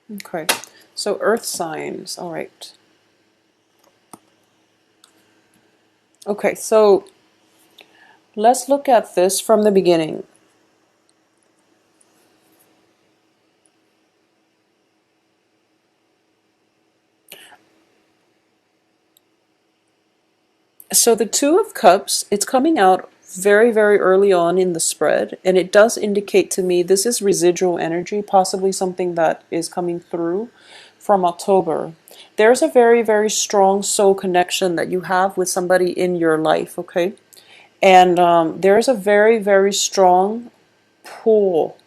Okay, so earth signs, all right. Okay, so let's look at this from the beginning. So the Two of Cups, it's coming out very, very early on in the spread, and it does indicate to me this is residual energy, possibly something that is coming through from October. There's a very, very strong soul connection that you have with somebody in your life, okay? And there's a very, very strong pull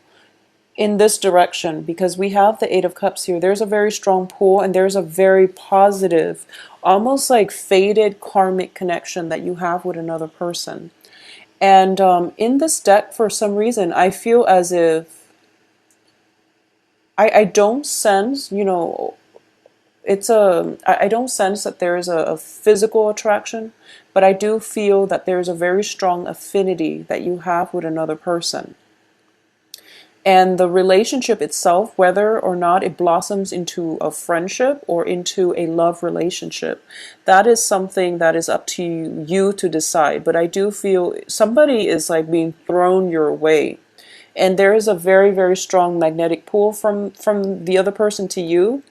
in this direction because we have the Eight of Cups here. There's a very strong pull and there's a very positive, almost like faded karmic connection that you have with another person. And in this deck, for some reason, I feel as if I don't sense, I don't sense that there is a physical attraction, but I do feel that there's a very strong affinity that you have with another person. And the relationship itself, whether or not it blossoms into a friendship or into a love relationship, that is something that is up to you to decide. But I do feel somebody is like being thrown your way. And there is a very, very strong magnetic pull from the other person to you.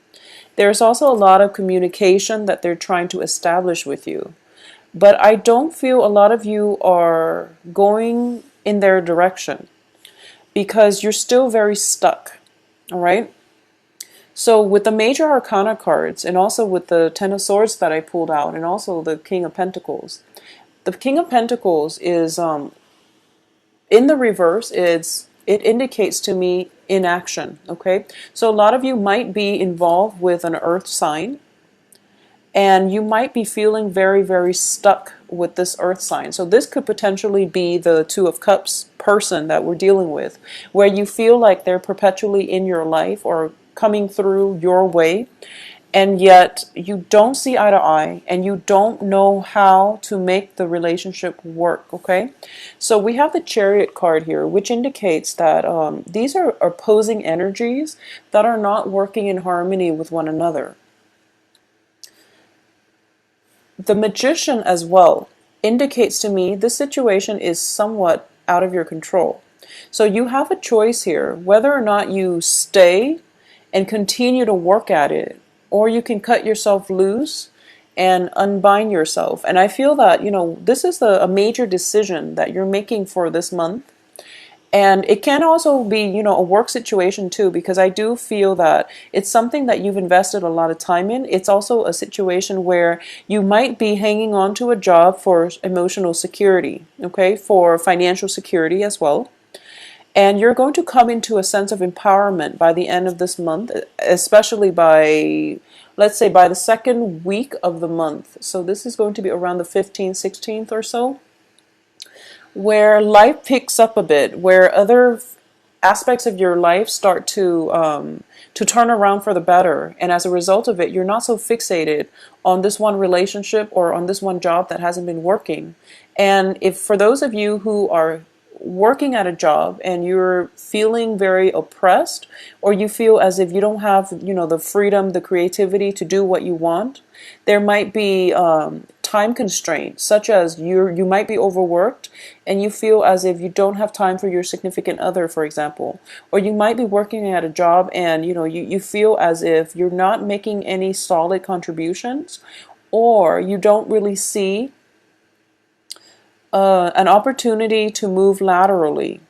There's also a lot of communication that they're trying to establish with you. But I don't feel a lot of you are going in their direction because you're still very stuck, all right? So with the major arcana cards and also with the Ten of Swords that I pulled out and also the King of Pentacles, the King of Pentacles is in the reverse. It indicates to me inaction, okay? So a lot of you might be involved with an earth sign and you might be feeling very, very stuck with this earth sign. So this could potentially be the Two of Cups person that we're dealing with, where you feel like they're perpetually in your life or coming through your way, and yet you don't see eye to eye and you don't know how to make the relationship work, okay? So we have the Chariot card here, which indicates that these are opposing energies that are not working in harmony with one another. The Magician as well indicates to me this situation is somewhat out of your control. So you have a choice here whether or not you stay and continue to work at it, or you can cut yourself loose and unbind yourself. And I feel that, this is a major decision that you're making for this month. And it can also be, a work situation too, because I do feel that it's something that you've invested a lot of time in. It's also a situation where you might be hanging on to a job for emotional security, okay, for financial security as well. And you're going to come into a sense of empowerment by the end of this month, especially by, let's say, by the second week of the month. So this is going to be around the 15th, 16th or so, where life picks up a bit, where other aspects of your life start to turn around for the better, and as a result of it, you're not so fixated on this one relationship or on this one job that hasn't been working. And if for those of you who are working at a job and you're feeling very oppressed, or you feel as if you don't have, the freedom, the creativity to do what you want, there might be time constraints, such as you might be overworked and you feel as if you don't have time for your significant other, for example. Or you might be working at a job and you feel as if you're not making any solid contributions, or you don't really see an opportunity to move laterally.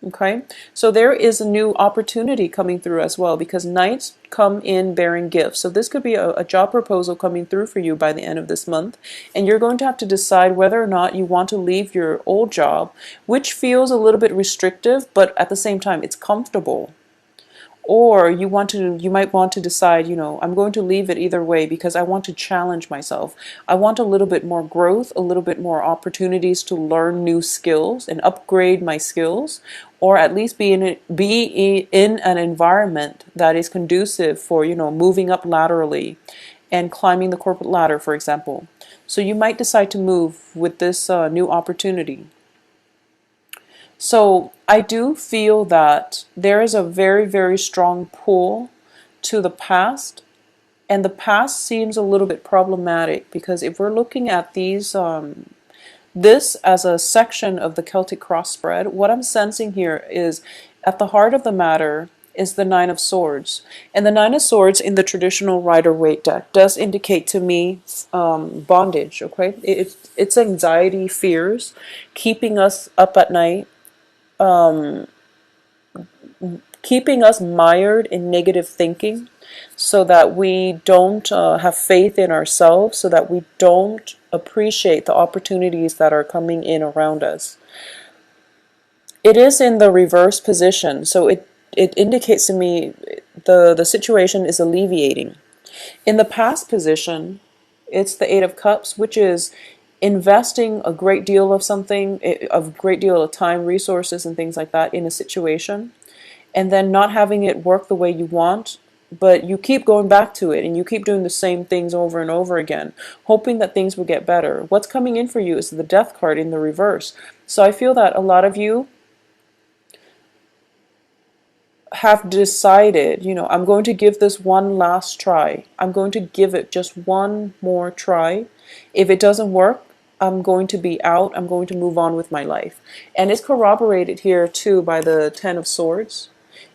Okay, so there is a new opportunity coming through as well, because knights come in bearing gifts. So this could be a job proposal coming through for you by the end of this month, and you're going to have to decide whether or not you want to leave your old job, which feels a little bit restrictive, but at the same time it's comfortable. Or you might want to decide, I'm going to leave it either way because I want to challenge myself. I want a little bit more growth, a little bit more opportunities to learn new skills and upgrade my skills, or at least be in an environment that is conducive for, moving up laterally and climbing the corporate ladder, for example. So you might decide to move with this new opportunity. So I do feel that there is a very, very strong pull to the past, and the past seems a little bit problematic because if we're looking at this as a section of the Celtic cross spread, what I'm sensing here is at the heart of the matter is the Nine of Swords. And the Nine of Swords in the traditional Rider-Waite deck does indicate to me bondage, okay? It's anxiety, fears, keeping us up at night, keeping us mired in negative thinking so that we don't have faith in ourselves, so that we don't appreciate the opportunities that are coming in around us. It is in the reverse position, so it indicates to me the situation is alleviating. In the past position, it's the Eight of Cups, which is investing a great deal of something, a great deal of time, resources, and things like that in a situation, and then not having it work the way you want, but you keep going back to it and you keep doing the same things over and over again, hoping that things will get better. What's coming in for you is the Death card in the reverse. So I feel that a lot of you have decided, I'm going to give this one last try. I'm going to give it just one more try. If it doesn't work, I'm going to be out. I'm going to move on with my life. And it's corroborated here too by the Ten of Swords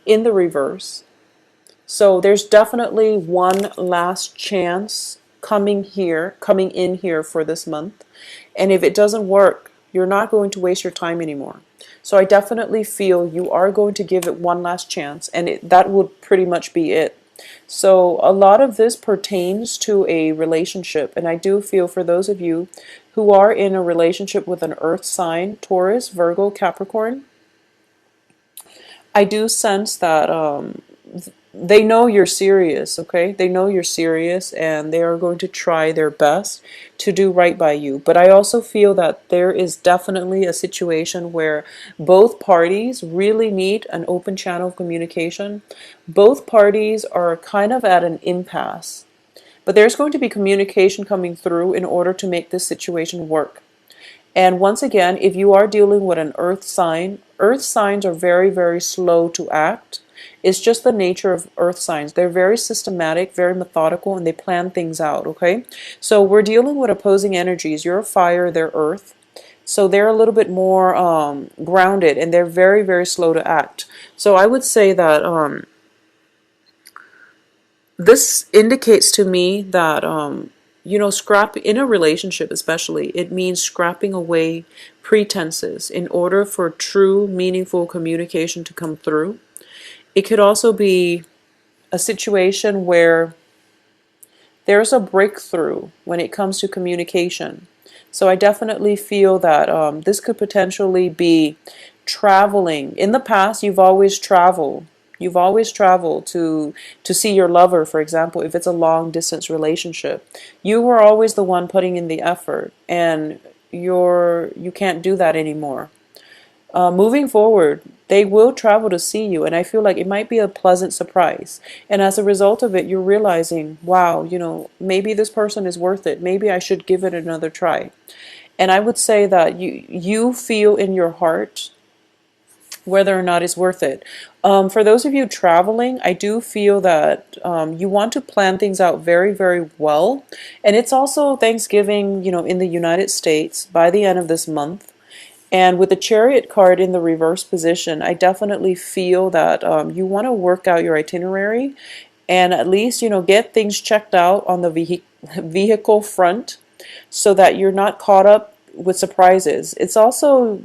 in the reverse. So there's definitely one last chance coming in here for this month. And if it doesn't work, you're not going to waste your time anymore. So I definitely feel you are going to give it one last chance, and that would pretty much be it. So a lot of this pertains to a relationship, and I do feel for those of you who are in a relationship with an earth sign, Taurus, Virgo, Capricorn, I do sense that they know you're serious, okay? They know you're serious and they are going to try their best to do right by you. But I also feel that there is definitely a situation where both parties really need an open channel of communication. Both parties are kind of at an impasse. But there's going to be communication coming through in order to make this situation work. And once again, if you are dealing with an earth signs are very, very slow to act. It's just the nature of earth signs. They're very systematic, very methodical, and they plan things out, okay? So we're dealing with opposing energies. You're fire, they're earth. So they're a little bit more grounded, and they're very, very slow to act. So I would say that this indicates to me that, scrap in a relationship especially, it means scrapping away pretenses in order for true, meaningful communication to come through. It could also be a situation where there's a breakthrough when it comes to communication. So I definitely feel that this could potentially be traveling. In the past, you've always traveled. You've always traveled to see your lover, for example, if it's a long distance relationship. You were always the one putting in the effort, and you can't do that anymore. Moving forward, they will travel to see you, and I feel like it might be a pleasant surprise. And as a result of it, you're realizing, wow, maybe this person is worth it. Maybe I should give it another try. And I would say that you feel in your heart whether or not it's worth it. For those of you traveling, I do feel that you want to plan things out very, very well. And it's also Thanksgiving, in the United States by the end of this month. And with the Chariot card in the reverse position, I definitely feel that you want to work out your itinerary and at least, get things checked out on the vehicle front so that you're not caught up with surprises. It's also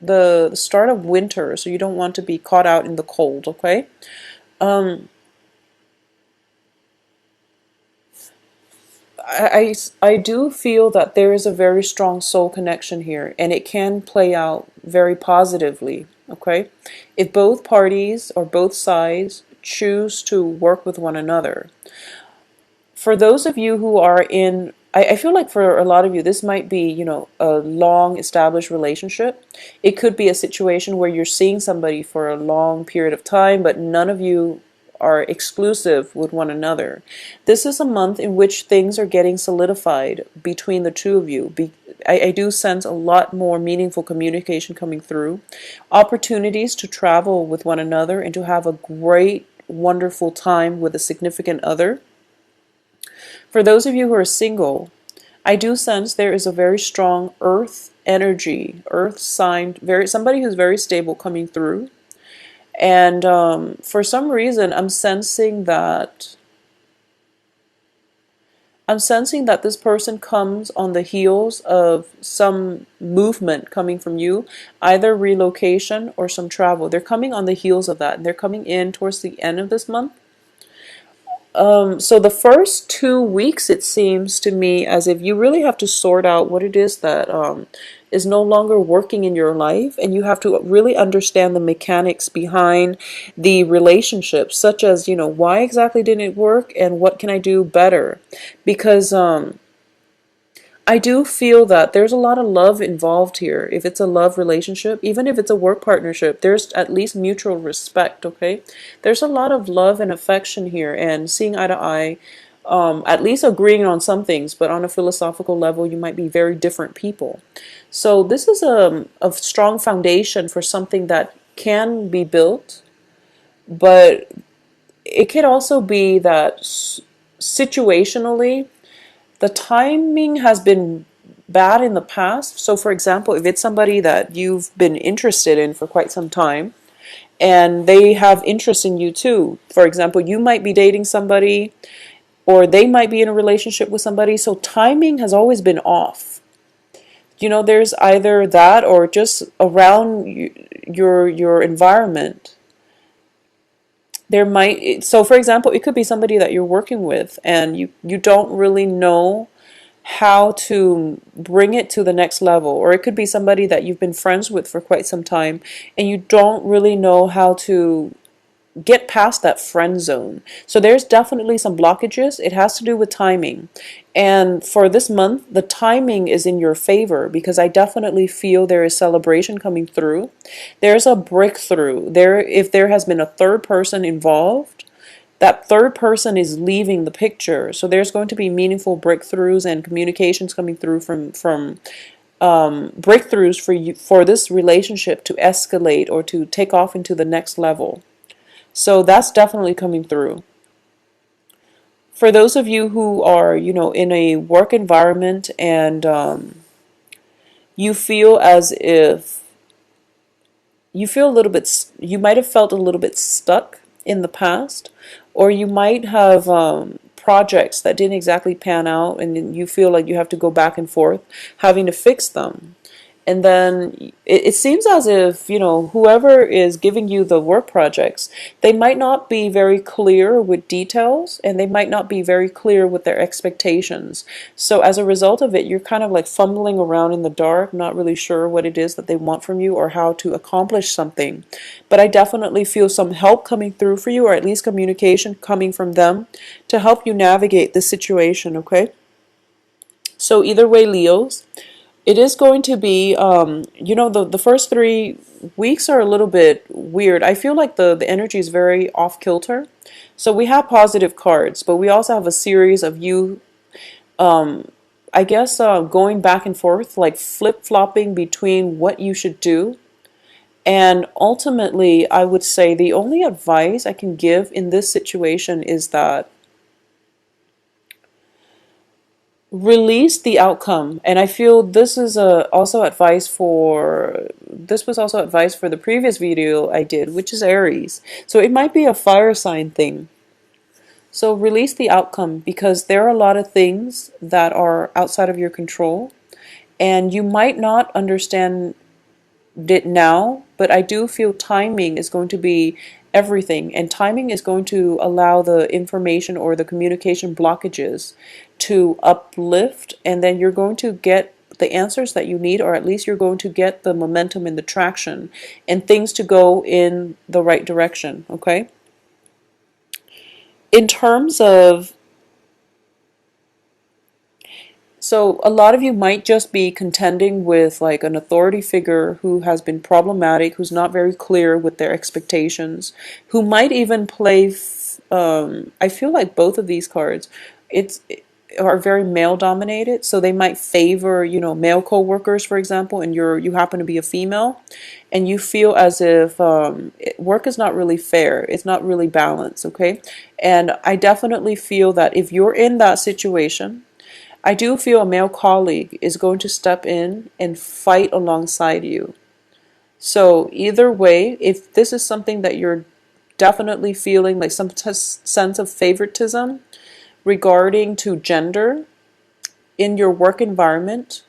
the start of winter, so you don't want to be caught out in the cold, okay? I do feel that there is a very strong soul connection here, and it can play out very positively, okay? If both parties or both sides choose to work with one another. For those of you who are in, I feel like for a lot of you, this might be, a long established relationship. It could be a situation where you're seeing somebody for a long period of time, but none of you are exclusive with one another. This is a month in which things are getting solidified between the two of you. I do sense a lot more meaningful communication coming through. Opportunities to travel with one another and to have a great wonderful time with a significant other. For those of you who are single, I do sense there is a very strong earth energy, earth sign, somebody who's very stable coming through. And for some reason, I'm sensing that this person comes on the heels of some movement coming from you, either relocation or some travel. They're coming on the heels of that, and they're coming in towards the end of this month. So the first 2 weeks, it seems to me as if you really have to sort out what it is that is no longer working in your life, and you have to really understand the mechanics behind the relationship, such as, why exactly didn't it work and what can I do better? Because I do feel that there's a lot of love involved here. If it's a love relationship, even if it's a work partnership, there's at least mutual respect, okay? There's a lot of love and affection here and seeing eye to eye, at least agreeing on some things, but on a philosophical level, you might be very different people. So this is a strong foundation for something that can be built, but it could also be that situationally, the timing has been bad in the past. So for example, if it's somebody that you've been interested in for quite some time and they have interest in you too, for example, you might be dating somebody or they might be in a relationship with somebody, so timing has always been off. There's either that or just around your environment. So for example, it could be somebody that you're working with and you don't really know how to bring it to the next level, or it could be somebody that you've been friends with for quite some time and you don't really know how to get past that friend zone. So there's definitely some blockages. It has to do with timing. And for this month, the timing is in your favor because I definitely feel there is celebration coming through. There's a breakthrough. If there has been a third person involved, that third person is leaving the picture. So there's going to be meaningful breakthroughs and communications coming through from breakthroughs for this relationship to escalate or to take off into the next level. So that's definitely coming through. For those of you who are, in a work environment and you feel as if you might have felt a little bit stuck in the past, or you might have projects that didn't exactly pan out and you feel like you have to go back and forth having to fix them. And then it seems as if, whoever is giving you the work projects, they might not be very clear with details and they might not be very clear with their expectations. So as a result of it, you're kind of like fumbling around in the dark, not really sure what it is that they want from you or how to accomplish something. But I definitely feel some help coming through for you, or at least communication coming from them to help you navigate this situation, okay? So either way, Leos, it is going to be, the first 3 weeks are a little bit weird. I feel like the energy is very off kilter. So we have positive cards, but we also have a series of you, I guess, going back and forth, like flip-flopping between what you should do. And ultimately, I would say the only advice I can give in this situation is that release the outcome. And I feel this is also advice for the previous video I did, which is Aries. So it might be a fire sign thing. So release the outcome because there are a lot of things that are outside of your control and you might not understand it now, but I do feel timing is going to be everything, and timing is going to allow the information or the communication blockages to uplift, and then you're going to get the answers that you need, or at least you're going to get the momentum and the traction and things to go in the right direction, okay? In terms of, so a lot of you might just be contending with like an authority figure who has been problematic, who's not very clear with their expectations, who might even play, I feel like both of these cards, are very male dominated, so they might favor, you know, male co-workers, for example, and you happen to be a female, and you feel as if work is not really fair, it's not really balanced. Okay, and I definitely feel that if you're in that situation, I do feel a male colleague is going to step in and fight alongside you. So either way, if this is something that you're definitely feeling like some sense of favoritism regarding to gender in your work environment,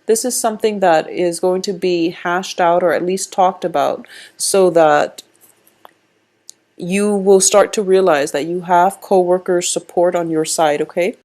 this is something that is going to be hashed out or at least talked about, so that you will start to realize that you have coworkers support on your side. Okay.